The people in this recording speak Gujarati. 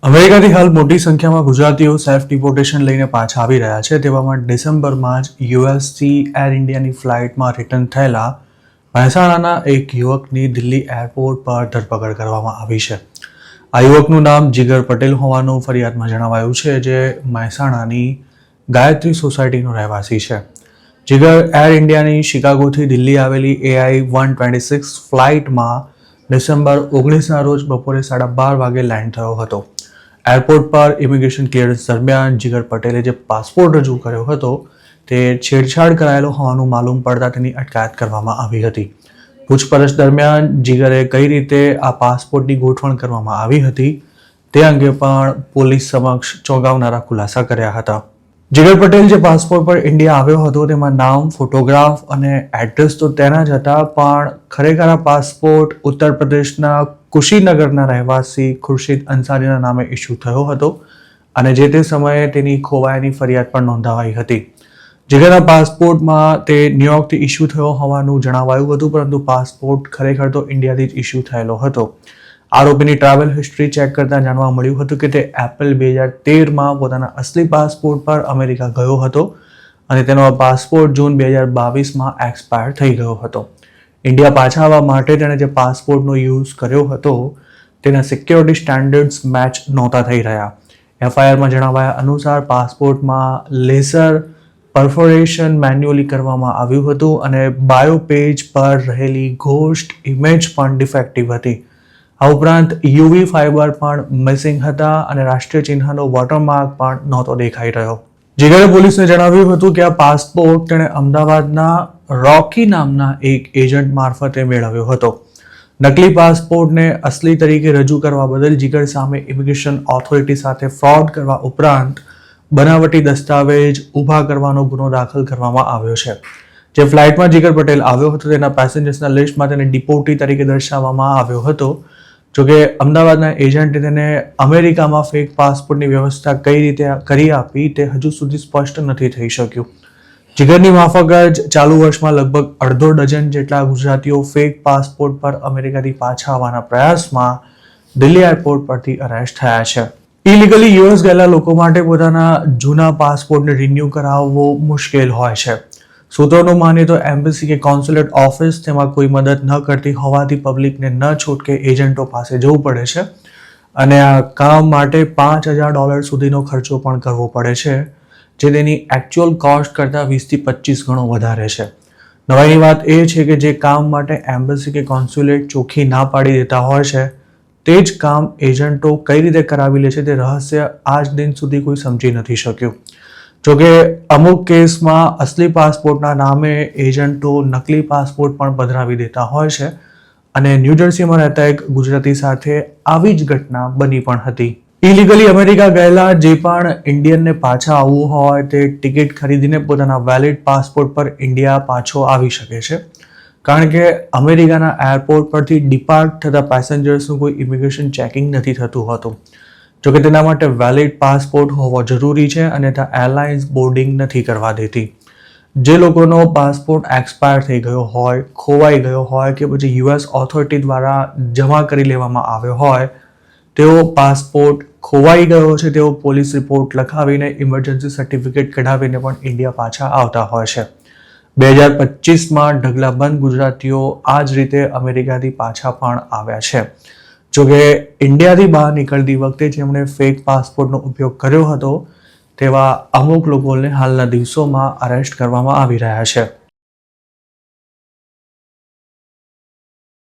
અમેરિકાથી હાલ મોટી સંખ્યામાં ગુજરાતીઓ સેલ્ફ ડિપોર્ટેશન લઈને પાછા આવી રહ્યા છે. તેવામાં ડિસેમ્બરમાં જ યુએસથી એર ઇન્ડિયાની ફ્લાઇટમાં રિટર્ન થયેલા મહેસાણાના એક યુવકની દિલ્હી એરપોર્ટ પર ધરપકડ કરવામાં આવી છે. આ યુવકનું નામ જીગર પટેલ હોવાનું ફરિયાદમાં જણાવાયું છે, જે મહેસાણાની ગાયત્રી સોસાયટીનો રહેવાસી છે. જીગર એર ઇન્ડિયાની શિકાગોથી દિલ્હી આવેલી AI-126 ફ્લાઇટમાં ડિસેમ્બર 19ના રોજ બપોરે 12:30 વાગે લેન્ડ થયો હતો. એરપોર્ટ પર ઇમિગ્રેશન ક્લિયરન્સ દરમિયાન જીગર પટેલે જે પાસપોર્ટ રજૂ કર્યો હતો તે છેડછાડ કરાયેલો હોવાનું માલુમ પડતા તેની અટકાયત કરવામાં આવી હતી. પૂછપરછ દરમિયાન જીગરે કઈ રીતે આ પાસપોર્ટની ગોઠવણ કરવામાં આવી હતી તે અંગે પણ પોલીસ સમક્ષ ચોંકાવનારા ખુલાસા કર્યા હતા. જીગર પટેલ જે પાસપોર્ટ પર ઇન્ડિયા આવ્યો હતો તેમાં નામ, ફોટોગ્રાફ અને એડ્રેસ તો તેના જ હતા, પણ ખરેખર આ પાસપોર્ટ ઉત્તર પ્રદેશના કુશીનગરના રહેવાસી ખુરશીદ અંસારીના નામે ઇસ્યુ થયો હતો અને જે તે સમયે તેની ખોવાયાની ફરિયાદ પણ નોંધાવાઈ હતી. જીગરના પાસપોર્ટમાં તે ન્યુયોર્કથી ઇસ્યુ થયો હોવાનું જણાવાયું હતું, પરંતુ પાસપોર્ટ ખરેખર તો ઇન્ડિયાથી જ ઇસ્યુ થયેલો હતો. આરોપીની ટ્રાવેલ હિસ્ટ્રી ચેક કરતાં જાણવા મળ્યું હતું કે તે એપ્રિલ 2013માં પોતાના અસલી પાસપોર્ટ પર અમેરિકા ગયો હતો અને તેનો આ પાસપોર્ટ જૂન 2022માં એક્સપાયર થઈ ગયો હતો. ઇન્ડિયા પાછા આવવા માટે તેણે જે પાસપોર્ટનો યુઝ કર્યો હતો તેના સિક્યોરિટી સ્ટેન્ડર્ડ્સ મેચ નહોતા થઈ રહ્યા. એફઆઈઆરમાં જણાવાયા અનુસાર પાસપોર્ટમાં લેસર પરફોરેશન મેન્યુઅલી કરવામાં આવ્યું હતું અને બાયો પેજ પર રહેલી ઘોસ્ટ ઇમેજ પણ ડિફેક્ટિવ હતી. આ ઉપરાંત યુવી ફાઇબર પણ મિસિંગ હતા અને રાષ્ટ્રીય ચિહ્નનો વોટરમાર્ક પણ નહોતો દેખાઈ રહ્યો. જીગરે પોલીસને જણાવ્યું હતું કે આ પાસપોર્ટ તેણે અમદાવાદના રોકી નામના એક એજન્ટ મારફતે મેળવ્યો હતો. નકલી પાસપોર્ટને અસલી તરીકે રજૂ કરવા બદલ જીગર સામે ઇમિગ્રેશન ઓથોરિટી સાથે ફ્રોડ કરવા ઉપરાંત બનાવટી દસ્તાવેજ ઊભા કરવાનો ગુનો દાખલ કરવામાં આવ્યો છે. જે ફ્લાઇટમાં જીગર પટેલ આવ્યો હતો તેના પેસેન્જર્સના લિસ્ટમાં તેને ડિપોર્ટી તરીકે દર્શાવવામાં આવ્યો હતો. જોકે અમદાવાદના એજન્ટે તેને અમેરિકામાં ફેક પાસપોર્ટની વ્યવસ્થા કઈ રીતે કરી આપી તે હજુ સુધી સ્પષ્ટ નથી થઈ શક્યું. જીગરની માફક જ ચાલુ વર્ષમાં લગભગ અડધો ડઝન જેટલા ગુજરાતીઓ ફેક પાસપોર્ટ પર અમેરિકાથી પાછા આવવાના પ્રયાસમાં દિલ્હી એરપોર્ટ પરથી અરેસ્ટ થયા છે. ઇલીગલી યુએસ ગયેલા લોકો માટે પોતાના જૂના પાસપોર્ટને રિન્યૂ કરાવવો મુશ્કેલ હોય છે. સૂત્રોનું માનીએ તો એમ્બેસી કે કોન્સ્યુલેટ ઓફિસ તેમાં કોઈ મદદ ન કરતી હોવાથી પબ્લિકને ન છૂટકે એજન્ટો પાસે જવું પડે છે અને આ કામ માટે $5,000 સુધીનો ખર્ચો પણ કરવો પડે છે, જે તેની એકચ્યુઅલ કોસ્ટ કરતાં 20થી 25 ગણો વધારે છે. નવાઈની વાત એ છે કે જે કામ માટે એમ્બેસી કે કોન્સ્યુલેટ ચોખ્ખી ના પાડી દેતા હોય છે તે જ કામ એજન્ટો કઈ રીતે કરાવી લે છે તે રહસ્ય આજ દિન સુધી કોઈ સમજી નથી શક્યું. જોકે અમુક કેસમાં અસલી પાસપોર્ટના નામે એજન્ટો નકલી પાસપોર્ટ પણ પધરાવી દેતા હોય છે અને ન્યૂજર્સીમાં રહેતા એક ગુજરાતી સાથે આવી જ ઘટના બની પણ હતી. ઇલીગલી અમેરિકા ગયેલા જે પણ ઇન્ડિયનને પાછા આવવું હોય તે ટિકિટ ખરીદીને પોતાના વેલિડ પાસપોર્ટ પર ઇન્ડિયા પાછો આવી શકે છે, કારણ કે અમેરિકાના એરપોર્ટ પરથી ડિપાર્ટ થતા પેસેન્જર્સનું કોઈ ઇમિગ્રેશન ચેકિંગ નથી થતું હોતું. જોકે તેના માટે વેલિડ પાસપોર્ટ હોવો જરૂરી છે અને ત્યાં એરલાઇન્સ બોર્ડિંગ નથી કરવા દેતી. જે લોકોનો પાસપોર્ટ એક્સપાયર થઈ ગયો હોય, ખોવાઈ ગયો હોય કે પછી યુએસ ઓથોરિટી દ્વારા જમા કરી લેવામાં આવ્યો હોય તેઓ પાસપોર્ટ ખોવાઈ ગયો છે તેઓ પોલીસ રિપોર્ટ લખાવીને ઇમરજન્સી સર્ટિફિકેટ કઢાવીને પણ ઇન્ડિયા પાછા આવતા હોય છે. 2025માં ઢગલાબંધ ગુજરાતીઓ આ જ રીતે અમેરિકાથી પાછા પણ આવ્યા છે. જોકે ઇન્ડિયાથી બહાર નીકળતી વખતે જેમણે ફેક પાસપોર્ટનો ઉપયોગ કર્યો હતો તેવા અમુક લોકોને હાલના દિવસોમાં અરેસ્ટ કરવામાં આવી રહ્યા છે.